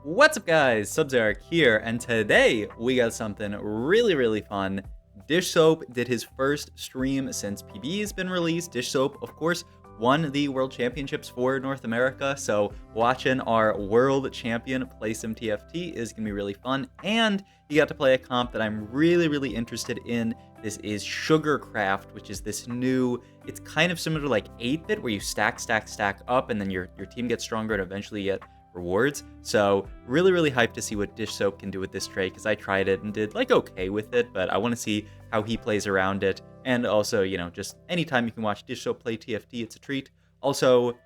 What's up guys, Sub-Zeric here, and today we got something really fun. Dish Soap did his first stream since PBE has been released. Dish Soap, of course, won the World Championships for North America, so watching our world champion play some TFT is going to be really fun, and he got to play a comp that I'm really interested in. This is Sugarcraft, which is this new, it's kind of similar to like 8-bit, where you stack up, and then your team gets stronger and eventually you get rewards. So really hyped to see what Dish Soap can do with this trade, because I tried it and did like okay with it, but I want to see how he plays around it. And also, you know, just anytime you can watch Dish Soap play TFT, it's a treat. Also,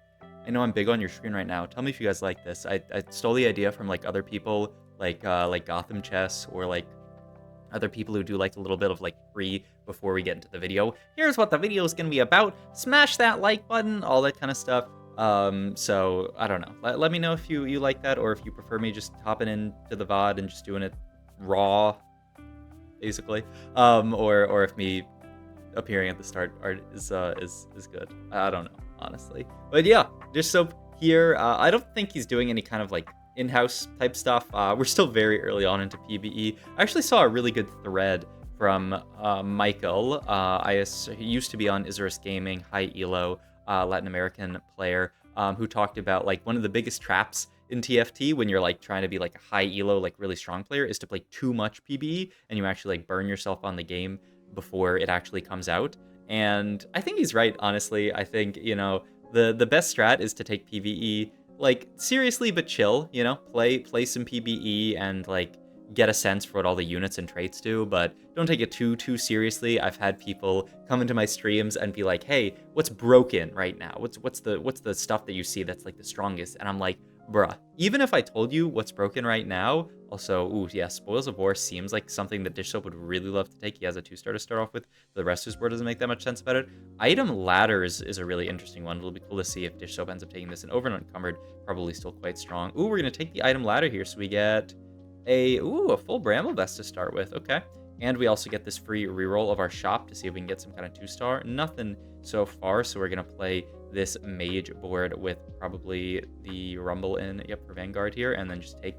I know I'm big on your screen right now. Tell me if you guys like this. I stole the idea from like other people, like Gotham Chess, or like other people who do like a little bit of like free before we get into the video. Here's what the video is going to be about. Smash that like button, all that kind of stuff. So I don't know. Let me know if you like that, or if you prefer me just hopping into the VOD and just doing it raw, basically. Or if me appearing at the start is good. I don't know, honestly. But yeah, Dish Soap here. I don't think he's doing any kind of like in-house type stuff. We're still very early on into PBE. I actually saw a really good thread from Michael. He used to be on Isurus Gaming, high elo. Latin American player, who talked about like one of the biggest traps in TFT when you're like trying to be like a high elo, like really strong player, is to play too much PBE and you actually like burn yourself on the game before it actually comes out. And I think he's right, honestly. I think, you know, the best strat is to take PvE like seriously but chill, you know, play some PBE and like get a sense for what all the units and traits do, but don't take it too seriously. I've had people come into my streams and be like, "Hey, what's broken right now? What's the stuff that you see that's like the strongest?" And I'm like, "Bruh, even if I told you what's broken right now." Also, ooh, yeah, Spoils of War seems like something that Dish Soap would really love to take. He has a 2-star to start off with. The rest of his board doesn't make that much sense about it. Item ladders is a really interesting one. It'll be cool to see if Dish Soap ends up taking this. And over and unencumbered, probably still quite strong. Ooh, we're gonna take the item ladder here, so we get a full Bramble Vest to start with. Okay. And we also get this free reroll of our shop to see if we can get some kind of 2-star. Nothing so far, so we're going to play this mage board with probably the Rumble in, yep, for Vanguard here, and then just take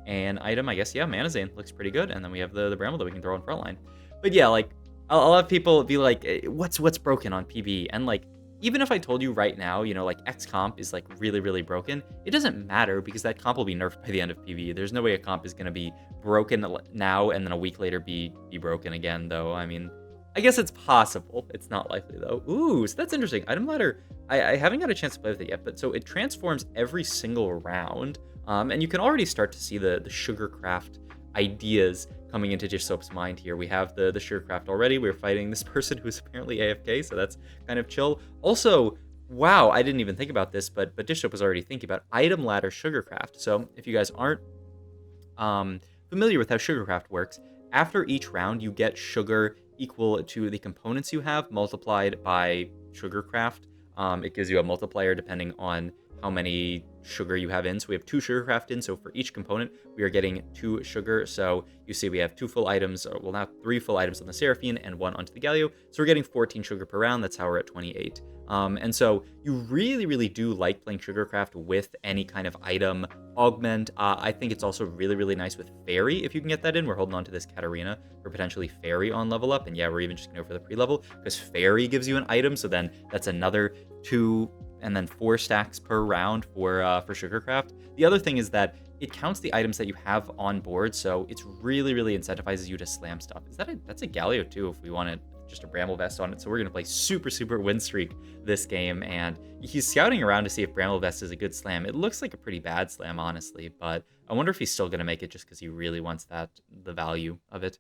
an item. I guess, yeah, Mana Zane looks pretty good, and then we have the Bramble that we can throw in front line. But yeah, like, I'll have people be like, what's broken on PB? And like, even if I told you right now, you know, like X comp is like really broken, it doesn't matter because that comp will be nerfed by the end of PvE. There's no way a comp is going to be broken now and then a week later be broken again, though. I mean, I guess it's possible. It's not likely, though. Ooh, so that's interesting. Item ladder, I haven't got a chance to play with it yet, but so it transforms every single round. And you can already start to see the Sugarcraft ideas coming into Dish Soap's mind here. We have the Sugarcraft already. We're fighting this person who's apparently AFK, so that's kind of chill. Also, wow, I didn't even think about this, but Dish Soap was already thinking about item ladder Sugarcraft. So if you guys aren't familiar with how Sugarcraft works, after each round you get sugar equal to the components you have multiplied by Sugarcraft. It gives you a multiplier depending on how many sugar you have in. So we have 2 Sugarcraft in, so for each component we are getting 2 sugar. So you see we have 2 full items, or well, now 3 full items on the Seraphine and 1 onto the Galio, so we're getting 14 sugar per round. That's how we're at 28. And so you really do like playing Sugarcraft with any kind of item augment. I think it's also really nice with Fairy if you can get that in. We're holding on to this Katarina for potentially Fairy on level up, and yeah, we're even just gonna go for the pre-level because Fairy gives you an item, so then that's another 2 and then 4 stacks per round for Sugarcraft. The other thing is that it counts the items that you have on board, so it's really incentivizes you to slam stuff. That's a Galio too if we wanted just a Bramble Vest on it. So we're gonna play super win streak this game, and he's scouting around to see if Bramble Vest is a good slam. It looks like a pretty bad slam, honestly, but I wonder if he's still gonna make it just because he really wants the value of it.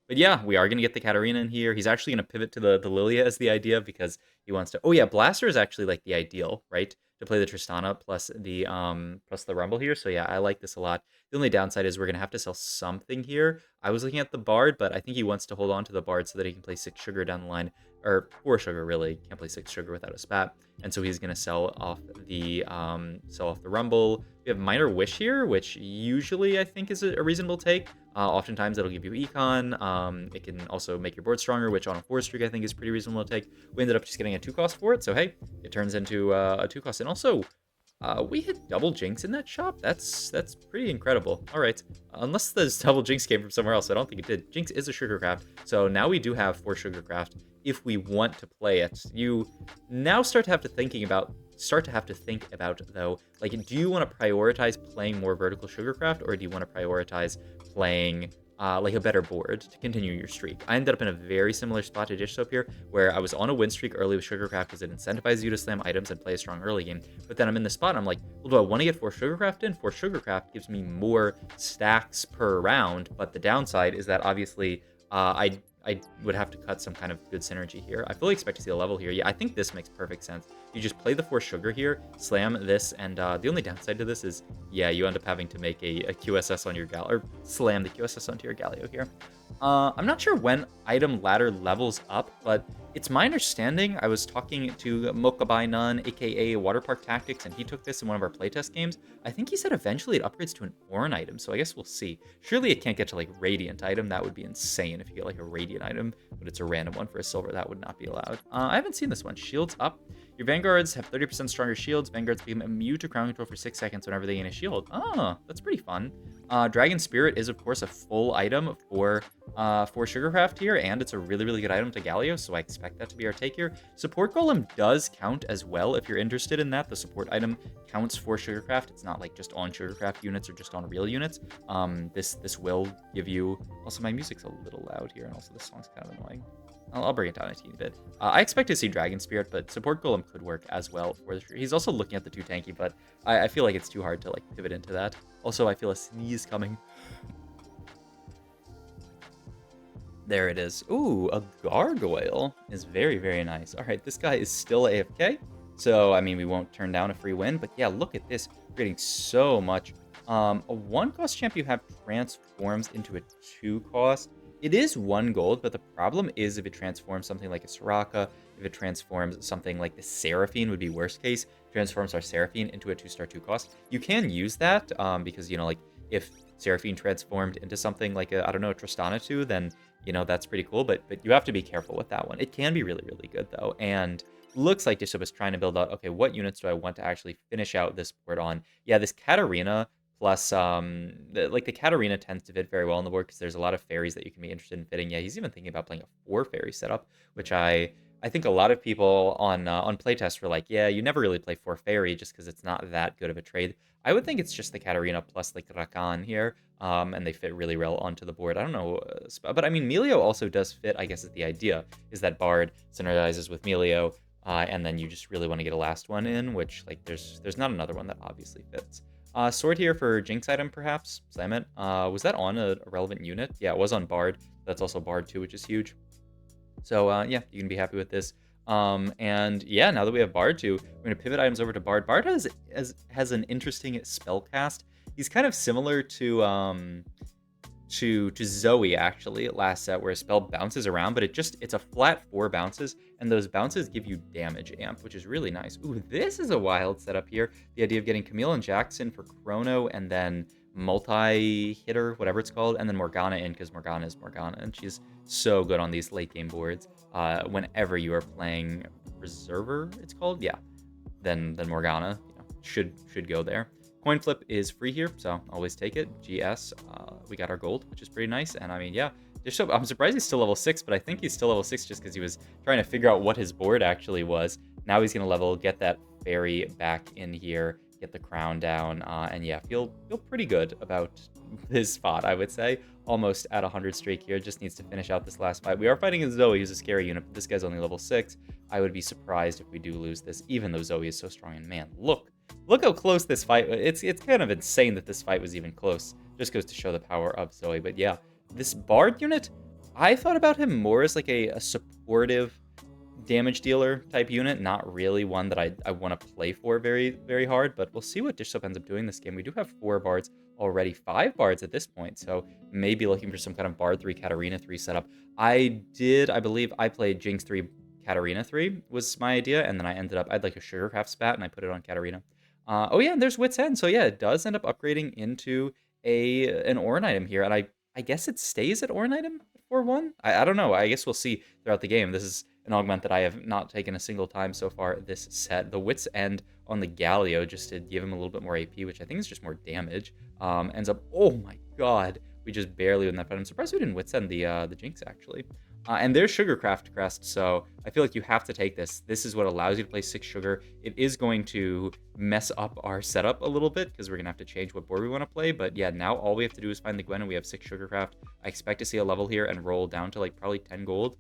But yeah, we are going to get the Katarina in here. He's actually going to pivot to the Lilia as the idea because he wants to... Oh yeah, Blaster is actually like the ideal, right? To play the Tristana plus the Rumble here. So yeah, I like this a lot. The only downside is we're going to have to sell something here. I was looking at the Bard, but I think he wants to hold on to the Bard so that he can play 6 sugar down the line. Or 4 sugar, really. Can't play 6 sugar without a spat. And so he's going to sell off the Rumble. We have Minor Wish here, which usually I think is a reasonable take. Oftentimes it'll give you econ. It can also make your board stronger, which on a 4 streak I think is pretty reasonable to take. We ended up just getting a 2 cost for it, so hey, it turns into a 2 cost. And also, We hit double Jinx in that shop? That's pretty incredible. All right. Unless this double Jinx came from somewhere else. I don't think it did. Jinx is a Sugarcraft. So now we do have 4 Sugarcraft if we want to play it. You now start to have to think about though, like, do you want to prioritize playing more vertical Sugarcraft, or do you want to prioritize playing like a better board to continue your streak? I ended up in a very similar spot to Dish Soap here, where I was on a win streak early with Sugarcraft because it incentivizes you to slam items and play a strong early game. But then I'm in the spot, I'm like, well, do I want to get 4 Sugarcraft in? 4 Sugarcraft gives me more stacks per round, but the downside is that obviously I would have to cut some kind of good synergy here. I fully expect to see a level here. Yeah, I think this makes perfect sense. You just play the 4 sugar here, slam this, and the only downside to this is, yeah, you end up having to make a QSS on your Galio, or slam the QSS onto your Galio here. I'm not sure when item ladder levels up, but it's my understanding, I was talking to Mokabai Nun, aka Waterpark Tactics, and he took this in one of our playtest games. I think he said eventually it upgrades to an Orn item, so I guess we'll see. Surely it can't get to like Radiant item. That would be insane if you get like a Radiant item, but it's a random one for a silver. That would not be allowed. I haven't seen this one. Shields up. Your Vanguards have 30% stronger shields. Vanguards become immune to crown control for 6 seconds whenever they gain a shield. Oh, that's pretty fun. Dragon Spirit is, of course, a full item for Sugarcraft here, and it's a really, really good item to Galio, so I expect that to be our take here. Support Golem does count as well if you're interested in that. The support item counts for Sugarcraft. It's not like just on Sugarcraft units or just on real units. This will give you... Also, my music's a little loud here, and also this song's kind of annoying. I'll bring it down a teeny bit. I expect to see Dragon Spirit, but Support Golem could work as well for the... He's also looking at the 2 tanky, but I feel like it's too hard to like pivot into that. Also, I feel a sneeze coming. There it is. Ooh, a Gargoyle is very, very nice. All right, this guy is still AFK, so, I mean, we won't turn down a free win, but yeah, look at this. We're getting so much. A 1-cost champ you have transforms into a 2-cost. It is 1 gold, but the problem is if it transforms something like a Soraka, if it transforms something like the Seraphine would be worst case, transforms our Seraphine into a 2-star 2-cost. You can use that because, you know, like if Seraphine transformed into something like a, I don't know, a Tristana 2, then, you know, that's pretty cool, but you have to be careful with that one. It can be really, really good though, and looks like Dishub is trying to build out, okay, what units do I want to actually finish out this board on? Yeah, this Katarina plus, the Katarina tends to fit very well on the board because there's a lot of fairies that you can be interested in fitting. Yeah, he's even thinking about playing a 4 fairy setup, which I think a lot of people on playtest were like, yeah, you never really play 4 fairy just because it's not that good of a trade. I would think it's just the Katarina plus like Rakan here, and they fit really well onto the board. I don't know, but I mean, Melio also does fit, I guess is the idea, is that Bard synergizes with Melio, and then you just really want to get a last one in, which, like, there's not another one that obviously fits. Sword here for Jinx item, perhaps. Slam it. Was that on a relevant unit? Yeah, it was on Bard. That's also Bard 2, which is huge. So, yeah, you can be happy with this. And yeah, now that we have Bard 2, we're going to pivot items over to Bard. Bard has an interesting spell cast. He's kind of similar to Zoe, actually, last set, where a spell bounces around, but it's a flat 4 bounces, and those bounces give you damage amp, which is really nice. Ooh, this is a wild setup here. The idea of getting Camille and Jackson for Chrono, and then multi-hitter, whatever it's called, and then Morgana in, because Morgana is Morgana, and she's so good on these late game boards. Whenever you are playing Preserver, it's called? Yeah. Then Morgana, you know, should go there. Coin flip is free here, so always take it. GS, we got our gold, which is pretty nice. And I mean, yeah, I'm surprised he's still level 6, but I think he's still level 6 just because he was trying to figure out what his board actually was. Now he's going to get that fairy back in here, get the crown down, and yeah, feel pretty good about his spot, I would say. Almost at 100 streak here, just needs to finish out this last fight. We are fighting a Zoe, who's a scary unit, but this guy's only level 6. I would be surprised if we do lose this, even though Zoe is so strong. And man, look how close this fight. It's kind of insane that this fight was even close. Just goes to show the power of Zoe. But yeah, this Bard unit, I thought about him more as like a supportive damage dealer type unit, not really one that I want to play for very, very hard. But we'll see what Dish Soap ends up doing this game. We do have 4 Bards already, 5 Bards at this point, so maybe looking for some kind of Bard 3, Katarina 3 setup. I believe I played Jinx 3, Katarina 3 was my idea, and then I had like a Sugarcraft spat, and I put it on Katarina. Oh yeah, and there's Wit's End, so yeah, it does end up upgrading into an Orn item here, and I guess it stays at Orn item 4-1? I don't know, I guess we'll see throughout the game. This is an augment that I have not taken a single time so far this set. The Wit's End on the Galio just to give him a little bit more AP, which I think is just more damage. Ends up, oh my god, we just barely win that fight. I'm surprised we didn't Wit's End the Jinx, actually. And there's Sugarcraft Crest, so I feel like you have to take this. This is what allows you to play 6 Sugar. It is going to mess up our setup a little bit because we're going to have to change what board we want to play. But yeah, now all we have to do is find the Gwen, and we have 6 Sugarcraft. I expect to see a level here and roll down to like probably 10 gold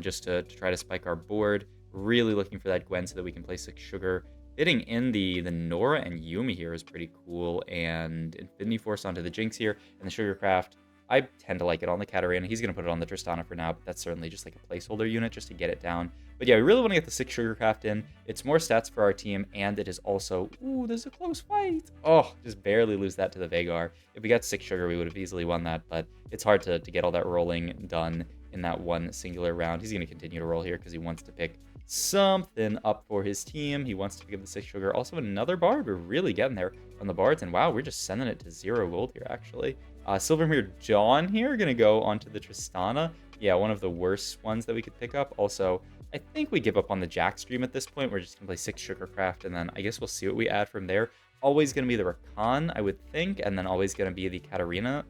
just to try to spike our board. Really looking for that Gwen so that we can play 6 Sugar. Fitting in the Nora and Yuumi here is pretty cool, and Infinity Force onto the Jinx here, and the Sugarcraft. I tend to like it on the Katarina. He's going to put it on the Tristana for now, but that's certainly just like a placeholder unit just to get it down. But yeah, we really want to get the 6 Sugarcraft in. It's more stats for our team, and it is also... Ooh, there's a close fight. Oh, just barely lose that to the Veigar. If we got 6 Sugar, we would have easily won that, but it's hard to get all that rolling done in that one singular round. He's going to continue to roll here because he wants to pick something up for his team. He wants to give the 6 Sugar. Also, another Bard. We're really getting there on the Bards, and wow, we're just sending it to 0 gold here, actually. Silvermere John here, gonna go onto the Tristana. Yeah, one of the worst ones that we could pick up. Also, I think we give up on the Jack stream at this point. We're just gonna play 6 Sugarcraft, and then I guess we'll see what we add from there. Always gonna be the Rakan, I would think, and then always gonna be the Katarina.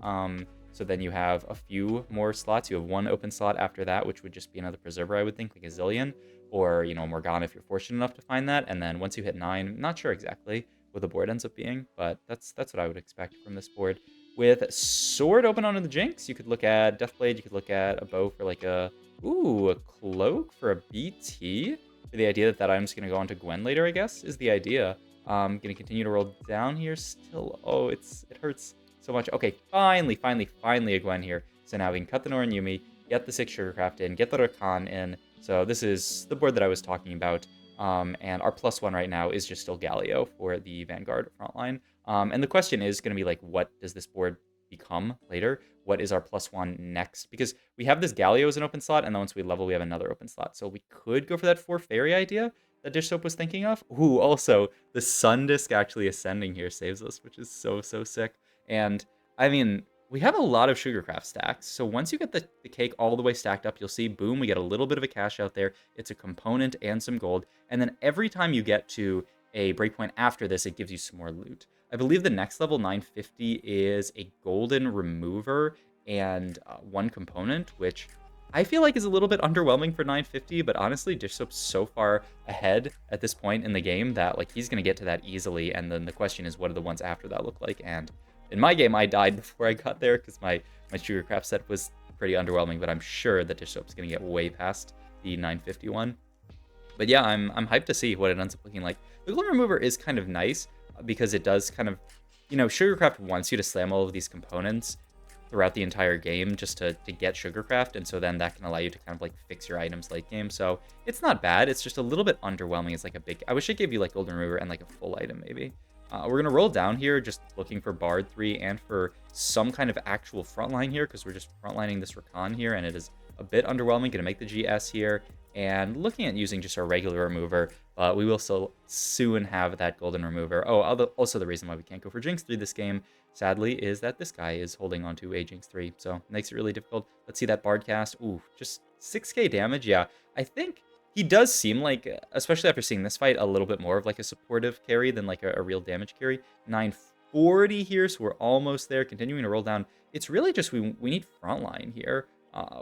So then you have a few more slots. You have 1 open slot after that, which would just be another Preserver, I would think, like a Zillion, or, you know, Morgana if you're fortunate enough to find that. And then once you hit 9, not sure exactly what the board ends up being, but that's what I would expect from this board. With Sword open onto the Jinx, you could look at Deathblade, you could look at a bow for like a cloak for a BT. For the idea that that item's going to go onto Gwen later, I guess, is the idea. Going to continue to roll down here still. Oh, it hurts so much. Okay, finally a Gwen here. So now we can cut the Nora and Yuumi, get the 6 Sugarcraft in, get the Rakan in. So this is the board that I was talking about. And our +1 right now is just still Galio for the Vanguard frontline. And the question is going to be like, what does this board become later? What is our +1 next? Because we have this Galio as an open slot, and then once we level, we have another open slot. So we could go for that 4 Fairy idea that Dish Soap was thinking of. Ooh, also, the Sun Disc actually ascending here saves us, which is so sick. And, I mean, we have a lot of Sugarcraft stacks. So once you get the cake all the way stacked up, you'll see, boom, we get a little bit of a cash out there. It's a component and some gold. And then every time you get to a breakpoint after this, it gives you some more loot. I believe the next level, 950, is a golden remover and 1 component, which I feel like is a little bit underwhelming for 950, but honestly, Dish Soap's so far ahead at this point in the game that like he's going to get to that easily, and then the question is, what do the ones after that look like? And in my game, I died before I got there because my Sugarcraft set was pretty underwhelming, but I'm sure that Dish Soap's going to get way past the 951. But yeah, I'm hyped to see what it ends up looking like. The Golden Remover is kind of nice because it does kind of, you know, Sugarcraft wants you to slam all of these components throughout the entire game just to get Sugarcraft, and so then that can allow you to kind of like fix your items late game. So it's not bad, it's just a little bit underwhelming. It's like a big, I wish it gave you like Golden Remover and like a full item maybe. We're gonna roll down here just looking for Bard 3 and for some kind of actual frontline here because we're just frontlining this Rakan here, and it is a bit underwhelming. Gonna make the GS here and looking at using just our regular remover, but we will still soon have that golden remover. Oh, also the reason why we can't go for Jinx 3 this game, sadly, is that this guy is holding on to a Jinx 3, so it makes it really difficult. Let's see that Bard cast. Ooh, just 6k damage. Yeah, I think he does seem like, especially after seeing this fight, a little bit more of like a supportive carry than like a real damage carry. 940 here, so we're almost there. Continuing to roll down. It's really just we need frontline here.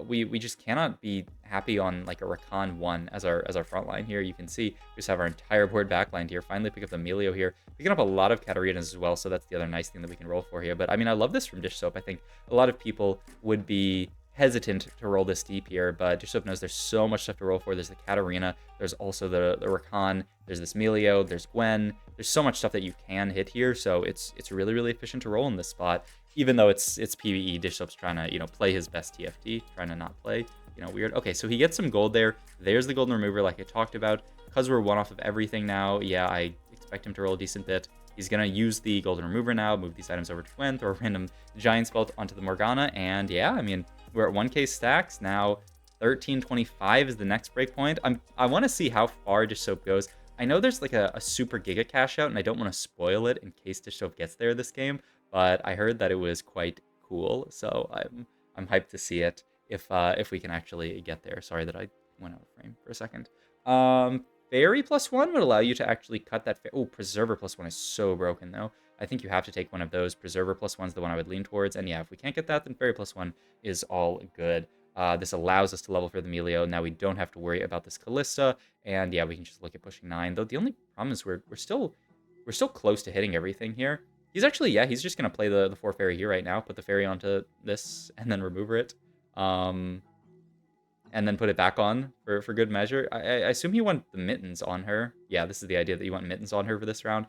We just cannot be happy on like a Rakan 1 as our front line here. You can see we just have our entire board backlined here. Finally pick up the Melio here. Picking up a lot of Katarinas as well, so that's the other nice thing that we can roll for here. But I mean, I love this from Dish Soap. I think a lot of people would be hesitant to roll this deep here, but Dish Soap knows there's so much stuff to roll for. There's the Katarina, there's also the Rakan, there's this Melio, there's Gwen. There's so much stuff that you can hit here, so it's really efficient to roll in this spot. Even though it's PvE, Dish Soap's trying to, you know, play his best TFT, trying to not play, you know, weird. Okay, so he gets some gold there. There's the golden remover like I talked about. Because we're one off of everything now, yeah, I expect him to roll a decent bit. He's going to use the golden remover now, move these items over to Gwen, throw a random giant spell onto the Morgana, and yeah, I mean, we're at 1k stacks. Now 1325 is the next breakpoint. I want to see how far Dish Soap goes. I know there's like a super giga cash out, and I don't want to spoil it in case Dish Soap gets there this game, but I heard that it was quite cool, so I'm hyped to see it if we can actually get there. Sorry that I went out of frame for a second. Fairy +1 would allow you to actually cut that. Oh, Preserver +1 is so broken, though. I think you have to take one of those. Preserver +1's the one I would lean towards. And yeah, if we can't get that, then Fairy +1 is all good. This allows us to level for the Melio. Now we don't have to worry about this Callista. And yeah, we can just look at pushing 9. Though the only problem is we're still close to hitting everything here. He's actually, yeah, he's just going to play the 4 Fairy here right now. Put the Fairy onto this and then remove it. And then put it back on for good measure. I assume you want the mittens on her. Yeah, this is the idea that you want mittens on her for this round.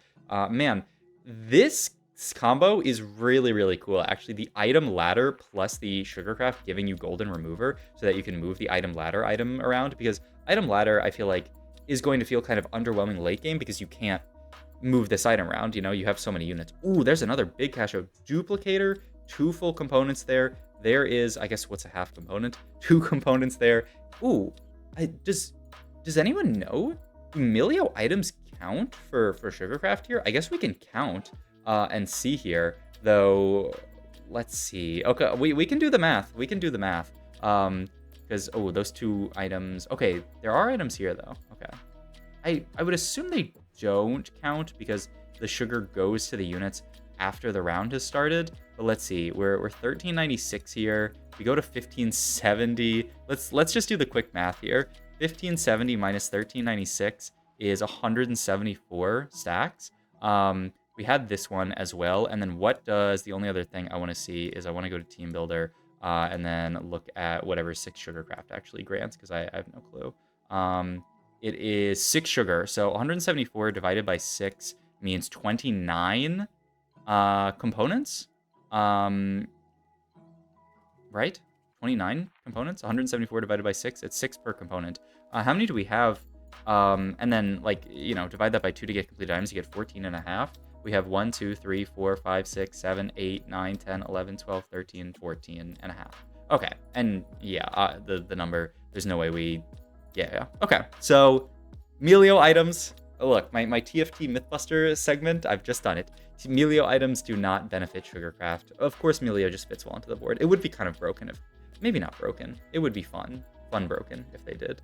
Man, this combo is really, really cool. Actually, the item ladder plus the Sugarcraft giving you golden remover so that you can move the item ladder item around. Because item ladder, I feel like, is going to feel kind of underwhelming late game because you can't move this item around. You know, you have so many units. Ooh, there's another big cash out. Duplicator, 2 full components there. There is, I guess, what's a half component? 2 components there. Ooh, does anyone know? Do Melio items count for Sugarcraft here? I guess we can count and see here, though. Let's see. Okay, we can do the math. We can do the math. Because, oh, those 2 items. Okay, there are items here, though. Okay. I would assume they don't count because the sugar goes to the units after the round has started. But let's see, we're 1396 here. We go to 1570. Let's just do the quick math here. 1570 minus 1396 is 174 stacks. We had this one as well. And then what does, the only other thing I want to see is I want to go to Team Builder and then look at whatever 6 Sugarcraft actually grants because I have no clue. It is 6 sugar. So 174 divided by 6 means 29 components. Right? 29 components, 174 divided by 6. It's 6 per component. How many do we have? And then, like, you know, divide that by 2 to get complete items. You get 14 and a half. We have 1, 2, 3, 4, 5, 6, 7, 8, 9, 10, 11, 12, 13, 14 and a half. Okay. And yeah, the number, there's no way we, yeah. Okay. So Melio items. Oh, look, my TFT Mythbuster segment, I've just done it. Melio items do not benefit Sugarcraft. Of course, Melio just fits well onto the board. It would be kind of broken if, maybe not broken. It would be fun broken if they did.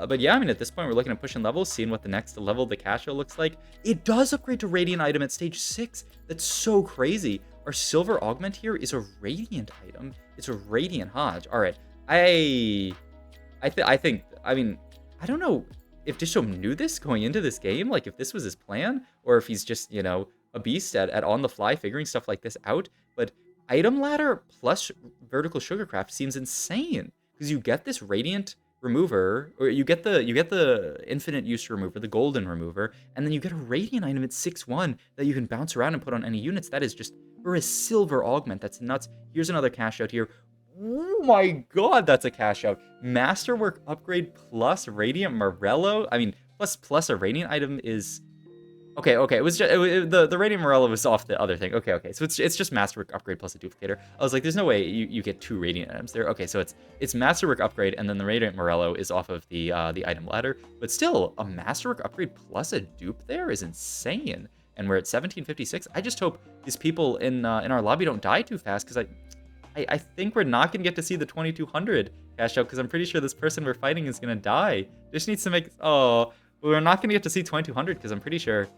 But yeah, I mean, at this point, we're looking at pushing levels, seeing what the next level of the cash out looks like. It does upgrade to Radiant item at stage 6. That's so crazy. Our silver augment here is a Radiant item. It's a Radiant Hodge. All right. I think, I mean, I don't know if Dishope knew this going into this game, like if this was his plan, or if he's just, you know, a beast at on the fly figuring stuff like this out. But item ladder plus vertical Sugarcraft seems insane because you get this Radiant remover, or you get the infinite use remover, the golden remover, and then you get a Radiant item at 6/1 that you can bounce around and put on any units. That is just, for a silver augment, that's nuts. Here's another cash out here. Oh my god, that's a cash out. Masterwork upgrade plus Radiant Morello. I mean, plus a Radiant item is... Okay. It was just the Radiant Morello was off the other thing. Okay. So it's just Masterwork upgrade plus a duplicator. I was like, there's no way you get 2 Radiant items there. Okay, so it's Masterwork upgrade, and then the Radiant Morello is off of the item ladder. But still, a Masterwork upgrade plus a dupe there is insane. And we're at 1756. I just hope these people in our lobby don't die too fast, because I think we're not going to get to see the 2200 cash out, because I'm pretty sure this person we're fighting is going to die. Just needs to make... Oh, we're not going to get to see 2200, because I'm pretty sure...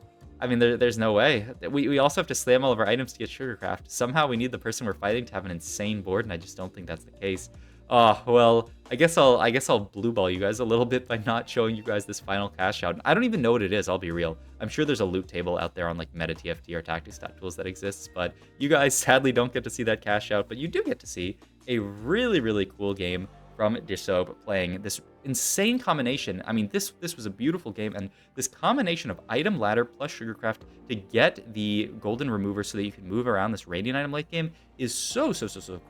I mean, there's no way. We also have to slam all of our items to get Sugarcraft. Somehow we need the person we're fighting to have an insane board, and I just don't think that's the case. Oh, well, I guess I'll blue ball you guys a little bit by not showing you guys this final cash out. I don't even know what it is, I'll be real. I'm sure there's a loot table out there on like Meta TFT or Tactics.tools that exists, but you guys sadly don't get to see that cash out, but you do get to see a really, really cool game from Dishope playing this insane combination. I mean, this was a beautiful game, and this combination of item ladder plus Sugarcraft to get the golden remover so that you can move around this Radiant item late game is so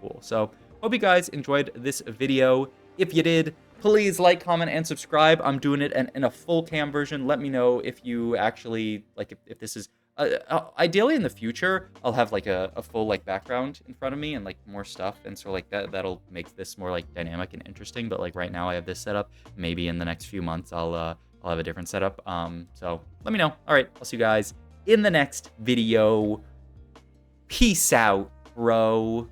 cool. So hope you guys enjoyed this video. If you did, please like, comment, and subscribe. I'm doing it in a full cam version. Let me know if you actually, like, if this is... ideally in the future, I'll have like a full like background in front of me and like more stuff. And so like that'll make this more like dynamic and interesting. But like right now I have this setup. Maybe in the next few months, I'll have a different setup. So let me know. All right. I'll see you guys in the next video. Peace out, bro.